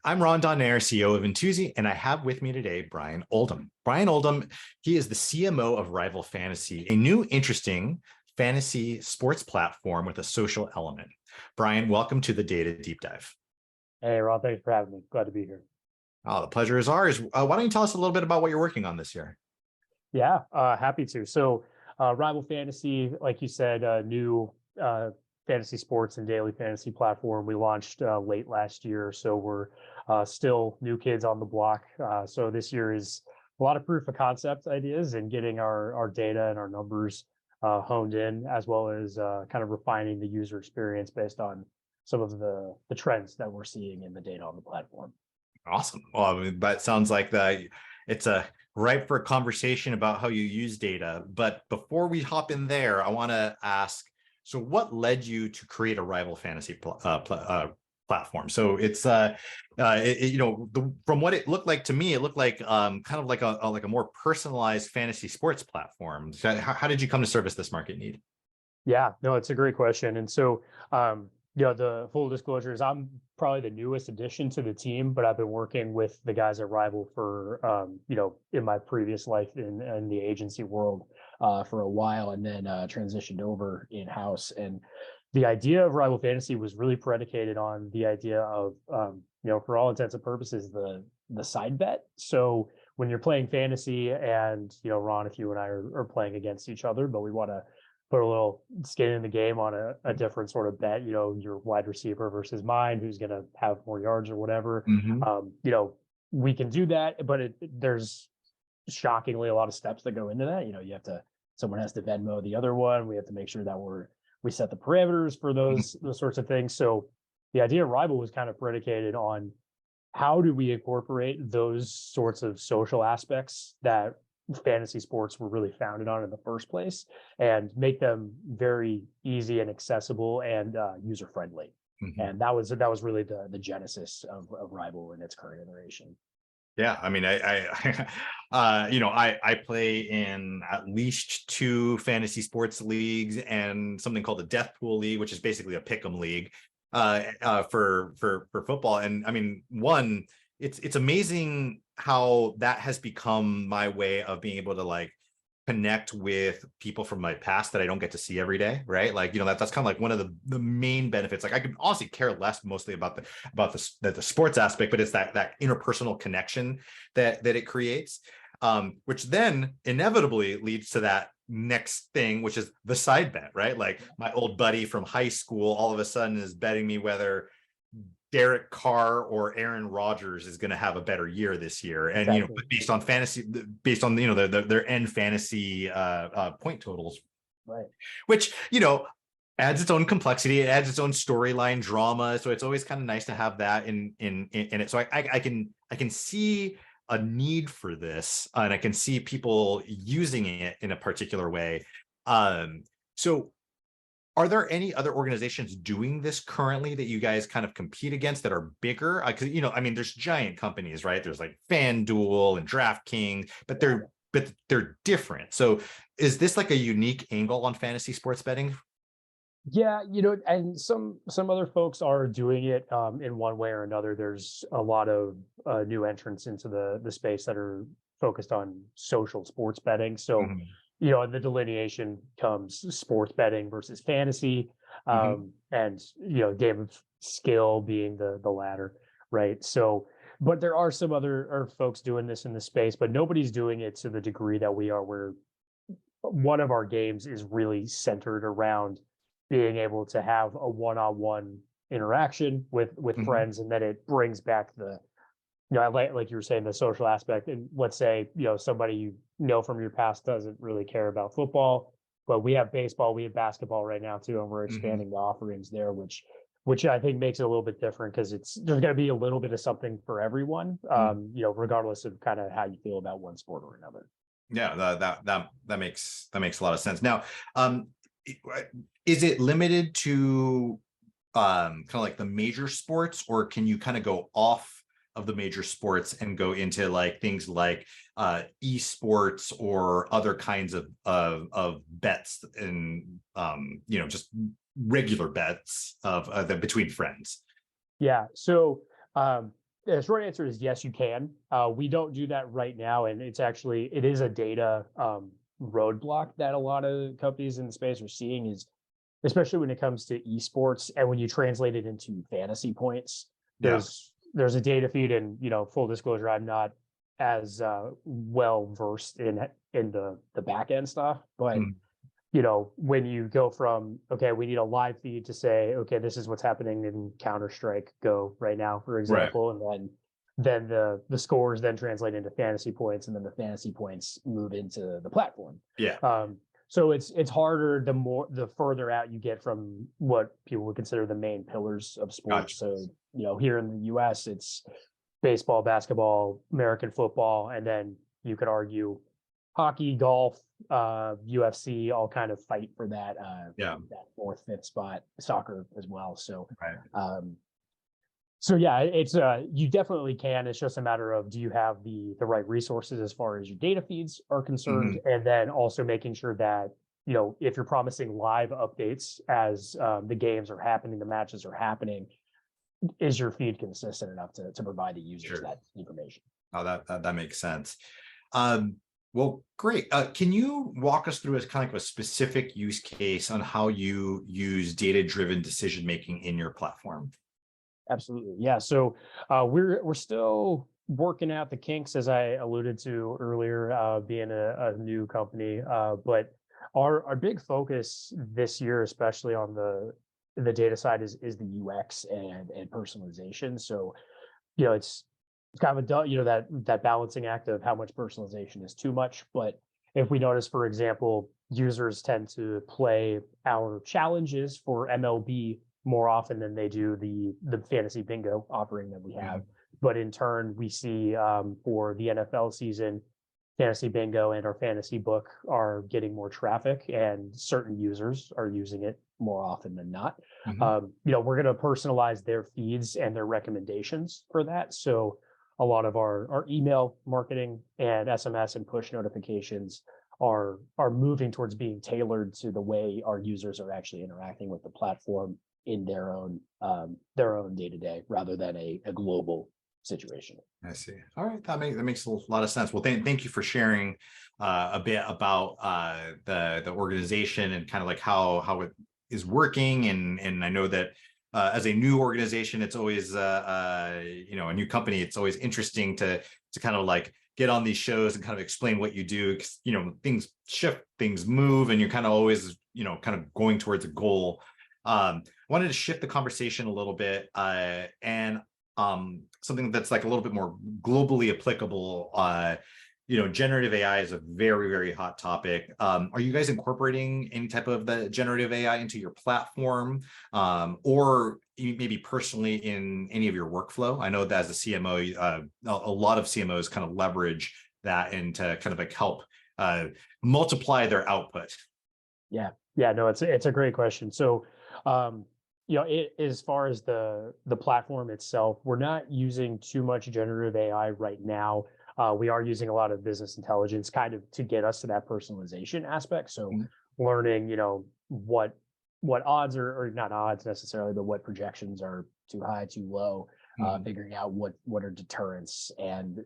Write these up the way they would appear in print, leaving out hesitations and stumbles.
I'm Ron Donaire, CEO of Intuizi, and I have with me today Bryan Oldham. Bryan Oldham, he is the CMO of Rival Fantasy, a new interesting fantasy sports platform with a social element. Bryan, welcome to the Data Deep Dive. Hey, Ron, thanks for having me. Glad to be here. Oh, the pleasure is ours. Why don't you tell us a little bit about what you're working on this year? Yeah, happy to. Rival Fantasy, like you said, new fantasy sports and daily fantasy platform. We launched late last year, so we're still new kids on the block. So this year is a lot of proof of concept ideas and getting our data and our numbers honed in, as well as kind of refining the user experience based on some of the trends that we're seeing in the data on the platform. Awesome. Well, I mean, that sounds like it's a ripe for a conversation about how you use data. But before we hop in there, I want to ask, so what led you to create a Rival Fantasy platform? So it's from what it looked like to me, it looked like kind of like a more personalized fantasy sports platform. So how did you come to service this market need? Yeah, no, it's a great question. The full disclosure is I'm probably the newest addition to the team, but I've been working with the guys at Rival for, in my previous life in the agency world for a while, and then transitioned over in-house. And the idea of Rival Fantasy was really predicated on the idea of, for all intents and purposes, the side bet. So when you're playing fantasy and, Ron, if you and I are playing against each other, but we want to put a little skin in the game on a different sort of bet, your wide receiver versus mine, who's going to have more yards or whatever. We can do that, but there's shockingly a lot of steps that go into that. Someone has to Venmo the other one. We have to make sure that we set the parameters for those sorts of things. So the idea of Rival was kind of predicated on how do we incorporate those sorts of social aspects that fantasy sports were really founded on in the first place, and make them very easy and accessible and user friendly. And that was really the genesis of Rival in its current iteration. Yeah, I mean, I play in at least 2 fantasy sports leagues and something called the Death Pool League, which is basically a pick'em league for football. And I mean, it's amazing how that has become my way of being able to connect with people from my past that I don't get to see every day, right? That's kind of like one of the main benefits. I can honestly care less mostly about the sports aspect, but it's that interpersonal connection that it creates, which then inevitably leads to that next thing, which is the side bet, right? Like my old buddy from high school all of a sudden is betting me whether Derek Carr or Aaron Rodgers is going to have a better year this year, and Exactly. based on their end fantasy point totals, Right? Which adds its own complexity, it adds its own storyline drama. So it's always kind of nice to have that in it. So I can see a need for this, and I can see people using it in a particular way. So are there any other organizations doing this currently that you guys kind of compete against that are bigger? Because there's giant companies, right? There's like FanDuel and DraftKings, but they're different. So is this like a unique angle on fantasy sports betting? Yeah, and some other folks are doing it in one way or another. There's a lot of new entrants into the space that are focused on social sports betting. So in the delineation comes sports betting versus fantasy, and game of skill being the latter, right? So, but there are some other folks doing this in the space, but nobody's doing it to the degree that we are, where one of our games is really centered around being able to have a one-on-one interaction with friends, and then it brings back like you were saying, the social aspect. And let's say, somebody from your past doesn't really care about football, but we have baseball, we have basketball right now too, and we're expanding the offerings there, which I think makes it a little bit different, because there's going to be a little bit of something for everyone, regardless of kind of how you feel about one sport or another. Yeah, that makes a lot of sense. Now, is it limited to kind of like the major sports, or can you kind of go off of the major sports and go into like things like esports or other kinds of bets, and just regular bets of between friends? Yeah. So The short answer is yes, you can. We don't do that right now, and it is a data roadblock that a lot of companies in the space are seeing, is especially when it comes to esports and when you translate it into fantasy points. Yeah. There's a data feed, and full disclosure, I'm not as well versed in the back end stuff, but Mm. when you go from, okay, we need a live feed to say, okay, this is what's happening in Counter-Strike Go right now, for Right. example, and then the scores then translate into fantasy points, and then the fantasy points move into the platform. Yeah. So it's harder the further out you get from what people would consider the main pillars of sports. Gotcha. So here in the US, it's baseball, basketball, American football, and then you could argue hockey, golf, UFC all kind of fight for that Yeah. that fourth, fifth spot. Soccer as well. So Right. so yeah, it's you definitely can. It's just a matter of, do you have the right resources as far as your data feeds are concerned, Mm-hmm. and then also making sure that if you're promising live updates as the games are happening, the matches are happening, is your feed consistent enough to provide the users Sure. that information? Oh, that makes sense. Well, great. Can you walk us through as kind of like a specific use case on how you use data-driven decision making in your platform? Absolutely. Yeah. So we're still working out the kinks, as I alluded to earlier, being a new company. But our big focus this year, especially on the data side, is the UX and personalization. So it's kind of that balancing act of how much personalization is too much. But if we notice, for example, users tend to play our challenges for MLB more often than they do the fantasy bingo offering that we have. But in turn, we see for the NFL season, fantasy bingo and our fantasy book are getting more traffic, and certain users are using it more often than not. Mhm. We're going to personalize their feeds and their recommendations for that. So a lot of our email marketing and SMS and push notifications are moving towards being tailored to the way our users are actually interacting with the platform in their own day to day, rather than a global situation. I see. All right, that makes a lot of sense. Well, thank you for sharing a bit about the organization and kind of like how it is working. And I know that as a new organization, it's always a new company. It's always interesting to kind of like get on these shows and kind of explain what you do, because things shift, things move, and you're kind of always kind of going towards a goal. Wanted to shift the conversation a little bit and something that's like a little bit more globally applicable. Generative AI is a very, very hot topic. Are you guys incorporating any type of the generative AI into your platform, or maybe personally in any of your workflow? I know that as a CMO, a lot of CMOs kind of leverage that and to kind of like help multiply their output. Yeah, no, it's a great question. So, as far as the platform itself, we're not using too much generative AI right now. We are using a lot of business intelligence kind of to get us to that personalization aspect. So, learning, what odds or not odds necessarily, but what projections are too high, too low, figuring out what are deterrents, and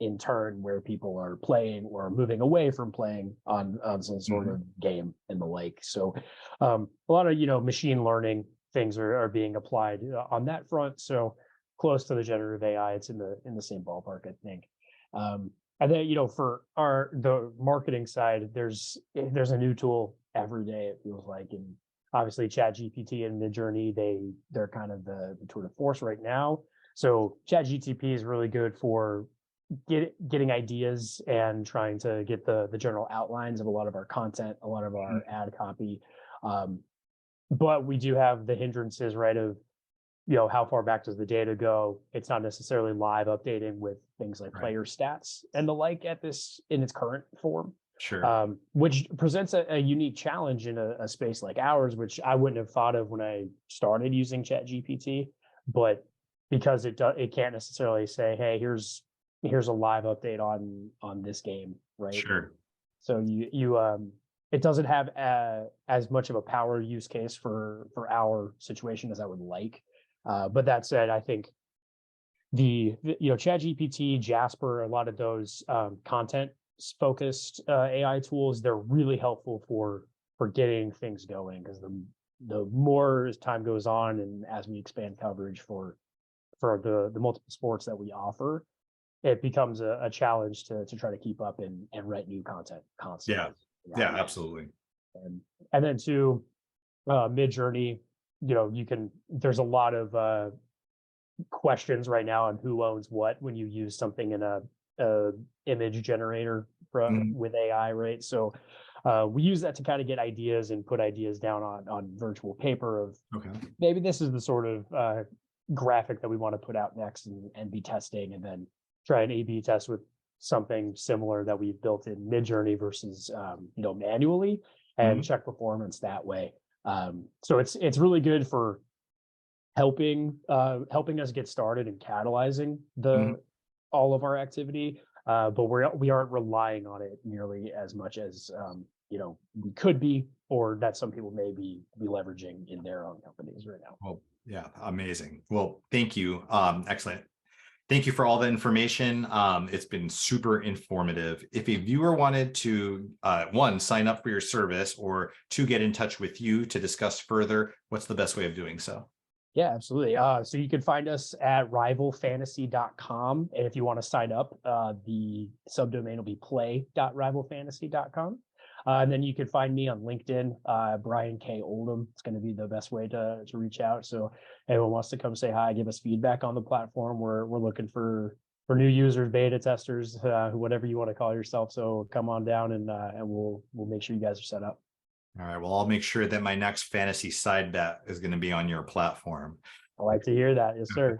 in turn where people are playing or moving away from playing on some sort of game and the like. So a lot of machine learning things are being applied on that front. So close to the generative AI, it's in the same ballpark, I think. And then for the marketing side, there's a new tool every day, it feels like. And obviously ChatGPT and Midjourney, they're kind of the tour de force right now. So ChatGPT is really good for getting ideas and trying to get the general outlines of a lot of our content, a lot of our ad copy. But we do have the hindrances, right, of how far back does the data go? It's not necessarily live updating with things like player stats and the like in its current form. Sure. Which presents a unique challenge in a space like ours, which I wouldn't have thought of when I started using ChatGPT. But because it can't necessarily say, hey, here's a live update on this game, right? Sure. So it doesn't have as much of a power use case for our situation as I would like. But that said, I think ChatGPT, Jasper, a lot of those content focused AI tools, they're really helpful for getting things going, because the more as time goes on and as we expand coverage for the multiple sports that we offer, it becomes a challenge to try to keep up and write new content constantly. Yeah, absolutely. And then to Mid-Journey, there's a lot of questions right now on who owns what when you use something in a image generator with AI, right? So we use that to kind of get ideas and put ideas down on virtual paper of maybe this is the sort of graphic that we want to put out next and be testing, and then try an A/B test with something similar that we've built in Mid-Journey versus manually, and check performance that way. So it's really good for helping us get started and catalyzing all of our activity, but we aren't relying on it nearly as much as we could be, or that some people may be leveraging in their own companies right now. Well, yeah, amazing. Well, thank you. Excellent. Thank you for all the information. It's been super informative. If a viewer wanted to, one, sign up for your service, or two, get in touch with you to discuss further, what's the best way of doing so? Yeah, absolutely. So you can find us at rivalfantasy.com. And if you want to sign up, the subdomain will be play.rivalfantasy.com. And then you can find me on LinkedIn, Bryan K. Oldham. It's going to be the best way to reach out. So anyone wants to come say hi, give us feedback on the platform. We're looking for new users, beta testers, whatever you want to call yourself. So come on down and we'll make sure you guys are set up. All right. Well, I'll make sure that my next fantasy side bet is going to be on your platform. I like to hear that. Yes, sir.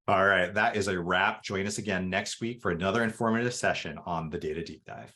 All right. That is a wrap. Join us again next week for another informative session on the Data Deep Dive.